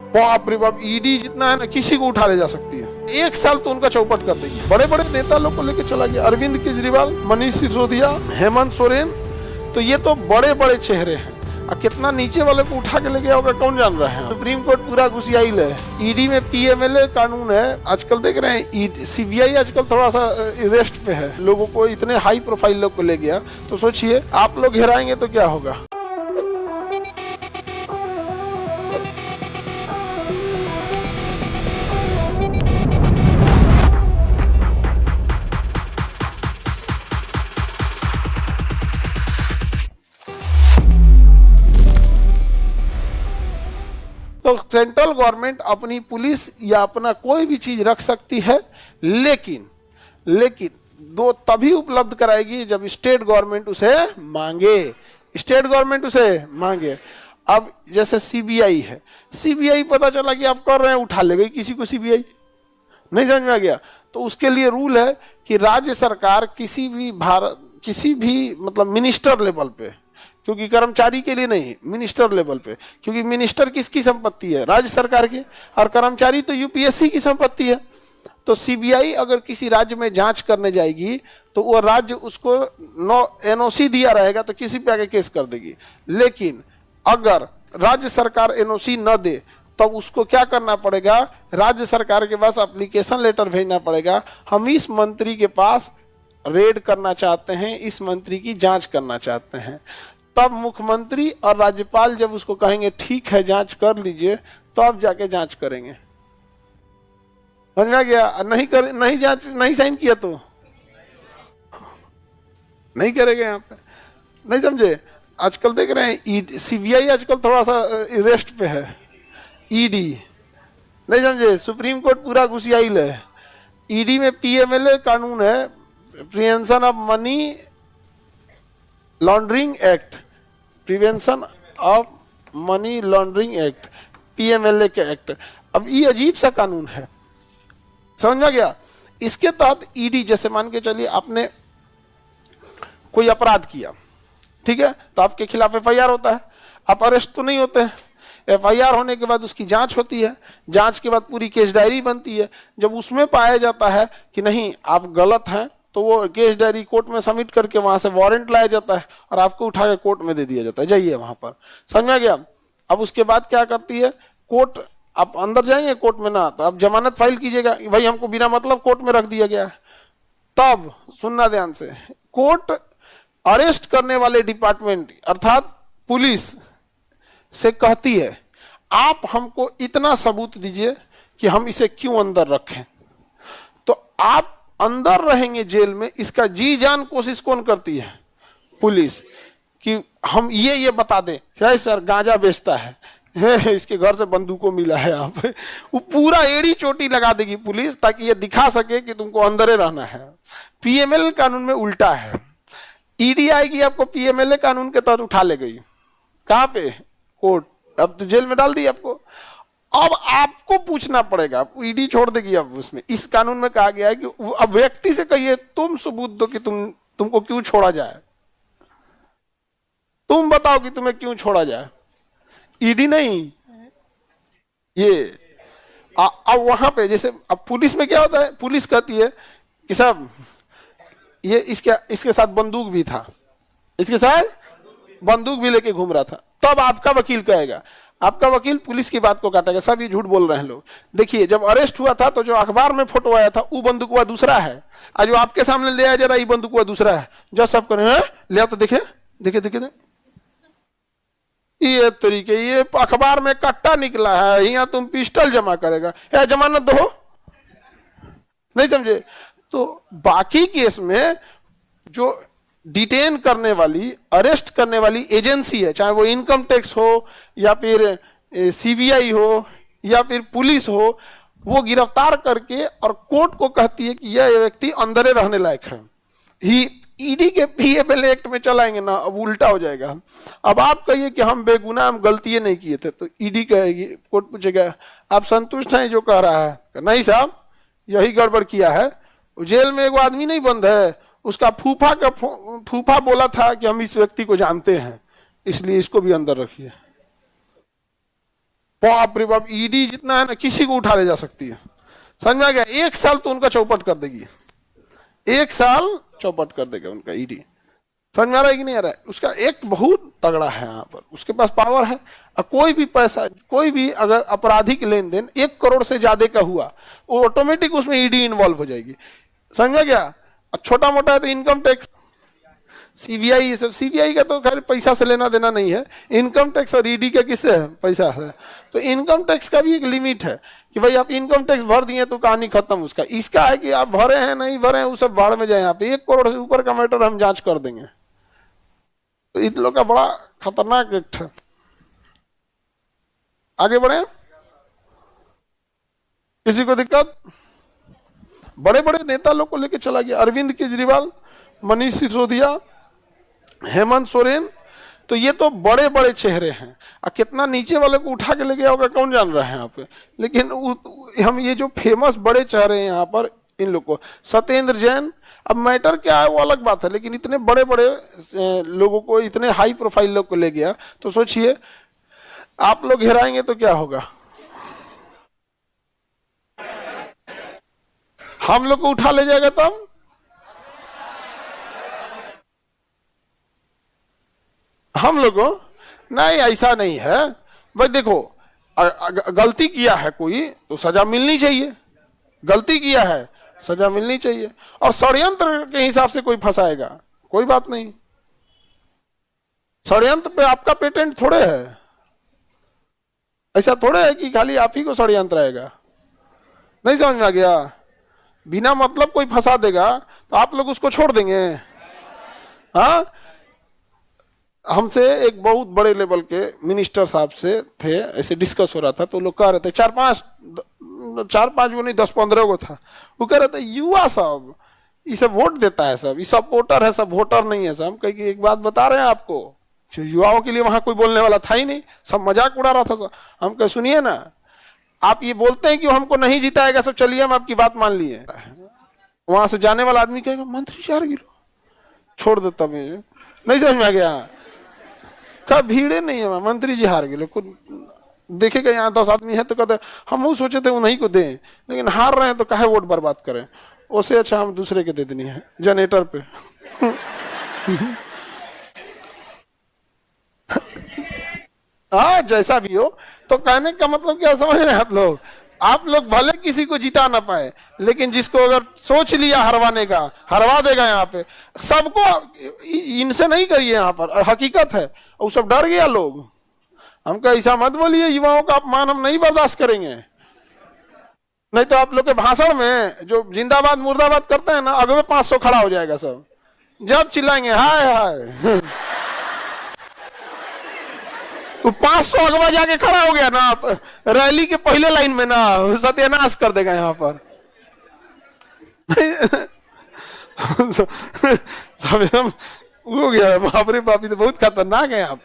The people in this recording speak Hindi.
बाप रे बाप, ईडी जितना है ना किसी को उठा ले जा सकती है। 1 साल तो उनका चौपट कर देगी। बड़े बड़े नेता लोग को लेकर चला गया, अरविंद केजरीवाल, मनीष सिसोदिया, हेमंत सोरेन, तो ये तो बड़े बड़े चेहरे हैं। और कितना नीचे वाले को उठा के ले गया होगा कौन जान रहा है। सुप्रीम कोर्ट पूरा घुसियाइल है। ईडी में पीएमएलए कानून है। आजकल देख रहे हैं सीबीआई आजकल थोड़ा सा रेस्ट पे है, लोगों को इतने हाई प्रोफाइल लोग को ले गया, तो सोचिए आप लोग घेराएंगे तो क्या होगा। तो सेंट्रल गवर्नमेंट अपनी पुलिस या अपना कोई भी चीज रख सकती है, लेकिन दो तभी उपलब्ध कराएगी जब स्टेट गवर्नमेंट उसे मांगे। अब जैसे सीबीआई है, सीबीआई पता चला कि आप कर रहे हैं, उठा ले गई किसी को, सीबीआई नहीं समझ में आ गया, तो उसके लिए रूल है कि राज्य सरकार किसी भी मतलब मिनिस्टर लेवल पे, क्योंकि कर्मचारी के लिए नहीं, मिनिस्टर लेवल पे, क्योंकि मिनिस्टर किसकी संपत्ति है, राज्य सरकार की, और कर्मचारी तो यूपीएससी की संपत्ति है। तो सीबीआई अगर किसी राज्य में जांच करने जाएगी तो वो राज्य उसको एनओसी दिया रहेगा तो किसी पे आगे केस कर देगी। लेकिन अगर राज्य सरकार एनओसी न दे तब तो उसको क्या करना पड़ेगा, राज्य सरकार के पास एप्लीकेशन लेटर भेजना पड़ेगा, हम इस मंत्री के पास रेड करना चाहते हैं, इस मंत्री की जांच करना चाहते हैं। तब मुख्यमंत्री और राज्यपाल जब उसको कहेंगे ठीक है जांच कर लीजिए, तब जाके जांच करेंगे। समझ में आ गया? नहीं जांच नहीं साइन किया तो नहीं करेंगे यहाँ पे, नहीं समझे। आजकल देख रहे हैं सीबीआई आजकल थोड़ा सा रेस्ट पे है, ईडी नहीं समझे, सुप्रीम कोर्ट पूरा घुसियाइल है। ईडी में पीएमएलए कानून है, prevention of money laundering act, prevention of money laundering act, PMLA के एक्ट। अब ये अजीब सा कानून है, समझ में गया। इसके तहत ईडी, जैसे मान के चलिए आपने कोई अपराध किया, ठीक है, तो आपके खिलाफ एफआईआर होता है, आप अरेस्ट तो नहीं होते हैं। एफआईआर होने के बाद उसकी जांच होती है, जांच के बाद पूरी केस डायरी बनती है। जब उसमें पाया जाता है कि नहीं आप गलत हैं, तो वो केस डायरी कोर्ट में सबमिट करके वहां से वारंट लाया जाता है और आपको उठा के कोर्ट में दे दिया जाता है, जाइए वहां पर। समझ गया। अब उसके बाद क्या करती है कोर्ट, आप अंदर जाएंगे कोर्ट में ना, तो आप जमानत फाइल कीजिएगा, भाई हमको बिना मतलब कोर्ट में रख दिया गया है। तब सुनना ध्यान से, कोर्ट अरेस्ट करने वाले डिपार्टमेंट अर्थात पुलिस से कहती है आप हमको इतना सबूत दीजिए कि हम इसे क्यों अंदर रखें। तो आप अंदर रहेंगे जेल में, इसका जी जान कोशिश कौन करती है, पुलिस, कि हम ये बता दें, है सर गांजा बेचता है, इसके घर से बंदूकों मिला है, आप वो पूरा एड़ी चोटी लगा देगी पुलिस, ताकि ये दिखा सके कि तुमको अंदर रहना है। पीएमएलए कानून में उल्टा है, ईडी आएगी आपको पीएमएलए कानून के तहत उठा ले गई, कहां पे, कोर्ट, अब तो जेल में डाल दी आपको। अब आपको पूछना पड़ेगा, ईडी छोड़ देगी। अब उसमें इस कानून में कहा गया है कि अब व्यक्ति से कहिए तुम सबूत दो कि तुमको क्यों छोड़ा जाए, तुम बताओ कि तुम्हें क्यों छोड़ा जाए, ईडी नहीं। ये अब वहां पे जैसे अब पुलिस में क्या होता है, पुलिस कहती है कि साहब ये इसके साथ बंदूक भी था, इसके साथ बंदूक भी लेके घूम रहा था। तब आपका वकील कहेगा, आपका वकील पुलिस की बात को काटेगा, सब ये झूठ बोल रहे हैं लोग। देखिए जब अरेस्ट हुआ था तो जो अखबार में फोटो आया था वो बंदूकवा दूसरा है, और जो आपके सामने ले आया जा रहा है ये बंदूकवा दूसरा है। जो सब करें ले आओ तो देखे ये तरीके, ये अखबार में कट्टा निकला है, यहाँ तुम पिस्टल जमा करेगा, या जमानत दो, नहीं समझे। तो बाकी केस में जो डिटेन करने वाली, अरेस्ट करने वाली एजेंसी है, चाहे वो इनकम टैक्स हो या फिर सीबीआई हो या फिर पुलिस हो, वो गिरफ्तार करके और कोर्ट को कहती है कि यह व्यक्ति अंदर रहने लायक है। ही ईडी के पीएमएलए एक्ट में चलाएंगे ना, अब उल्टा हो जाएगा। अब आप कहिए कि हम बेगुनाह, हम गलती नहीं किए थे, तो ईडी कहेगी, कोर्ट पूछेगा आप संतुष्ट हैं जो कह रहा है, नहीं साहब यही गड़बड़ किया है। जेल में एक आदमी नहीं बंद है, उसका फूफा बोला था कि हम इस व्यक्ति को जानते हैं, इसलिए इसको भी अंदर रखिए। बाप रे बाप, ईडी जितना है ना किसी को उठा ले जा सकती है। समझ में आ गया? 1 साल तो उनका चौपट कर देगी, 1 साल चौपट कर देगा उनका ईडी। समझ में आ रहा है कि नहीं आ रहा है? उसका एक बहुत तगड़ा है यहाँ पर, उसके पास पावर है। और कोई भी पैसा, कोई भी अगर आपराधिक लेन देन 1 करोड़ से ज्यादा का हुआ, वो ऑटोमेटिक उसमें ईडी इन्वॉल्व हो जाएगी। समझ में गया? छोटा मोटा है तो इनकम टैक्स, सीबीआई, ये सब। सीबीआई का तो खैर पैसा से लेना देना नहीं है, इनकम टैक्स और ईडी का किससे है? पैसा है। तो इनकम टैक्स का भी एक लिमिट है कि भाई आप इनकम टैक्स भर दिए तो कहानी खत्म उसका। इसका है कि आप भरे हैं नहीं भरे हैं वो सब बाढ़ में जाए, यहाँ पे 1 करोड़ से ऊपर का मैटर हम जांच कर देंगे। तो इन लोग का बड़ा खतरनाक एक्ट है। आगे बढ़े, किसी को दिक्कत? बड़े बड़े नेता लोग को लेके चला गया, अरविंद केजरीवाल, मनीष सिसोदिया, हेमंत सोरेन। तो ये तो बड़े बड़े चेहरे हैं। और कितना नीचे वाले को उठा के ले गया होगा कौन जान रहा है यहाँ पे। लेकिन हम ये जो फेमस बड़े चेहरे हैं यहाँ पर, इन लोग को, सत्येंद्र जैन, अब मैटर क्या है वो अलग बात है, लेकिन इतने बड़े बड़े लोगों को, इतने हाई प्रोफाइल लोग को ले गया, तो सोचिए आप लोग हेराएंगे तो क्या होगा। हम लोग को उठा ले जाएगा तब। हम लोग को नहीं, ऐसा नहीं है भाई। देखो, गलती किया है कोई तो सजा मिलनी चाहिए, गलती किया है सजा मिलनी चाहिए। और षड्यंत्र के हिसाब से कोई फंसाएगा, कोई बात नहीं। षड्यंत्र पे आपका पेटेंट थोड़े है, ऐसा थोड़े है कि खाली आप ही को षड्यंत्र आएगा। नहीं समझ में आ गया? बिना मतलब कोई फंसा देगा तो आप लोग उसको छोड़ देंगे? हाँ, हमसे एक बहुत बड़े लेवल के मिनिस्टर साहब से थे, ऐसे डिस्कस हो रहा था, तो लोग कह रहे थे, 4-5 को नहीं 10-15 को था, वो कह रहे थे युवा सब ये सब वोट देता है, सब ये सपोर्टर है, सब वोटर नहीं है। सब हम कह एक बात बता रहे हैं आपको, युवाओं के लिए वहां कोई बोलने वाला था ही नहीं, सब मजाक उड़ा रहा था। हम कह सुनिए ना, आप ये बोलते हैं कि हमको नहीं जिताएगा, सब चलिए हम आपकी बात मान लिए। वहां से जाने वाला आदमी कहेगा मंत्री 4 किलो छोड़ देता, मैं नहीं समझ में आ गया। का भीड़े नहीं है, मंत्री जी हार गए, देखेगा यहाँ 10 आदमी है तो कहते हम वो सोचे थे उन्हीं को दें, लेकिन हार रहे हैं तो काहे वोट बर्बाद करें, उससे अच्छा हम दूसरे के दे देनी है जनरेटर पे। हाँ, जैसा भी हो। तो कहने का मतलब क्या समझ रहे हैं आप लोग भले किसी को जिता ना पाए, लेकिन जिसको अगर सोच लिया हरवाने का, हरवा देगा। यहाँ पे सबको इनसे नहीं करिए, यहाँ पर हकीकत है, वो सब डर गया लोग। हमको ऐसा मत बोलिए, युवाओं का अपमान हम नहीं बर्दाश्त करेंगे। नहीं तो आप लोग के भाषण में जो जिंदाबाद मुर्दाबाद करते हैं ना, अगले 500 खड़ा हो जाएगा सब, जब चिल्लाएंगे हाय हाय। तो 500 अगवा जाके खड़ा हो गया ना, रैली के पहले लाइन में ना, सत्यानाश कर देगा यहाँ पर। सब एकदम हो गया, बाप रे बाप, तो बहुत खतरनाक है आप।